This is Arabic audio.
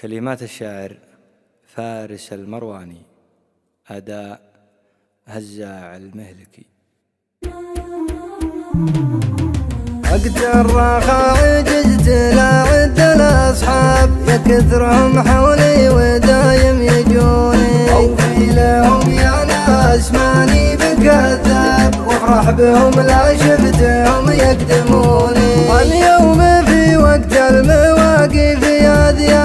كلمات الشاعر فارس المرواني، أداء هزاع المهلكي. وقت الرخاء عجزت لا عد الأصحاب، يا كثرهم حولي ودايم يجوني. أوفي لهم يا ناس ماني بكذاب، وافرح بهم لا شفتهم يقدموني. اليوم في وقت المواقف يا ذي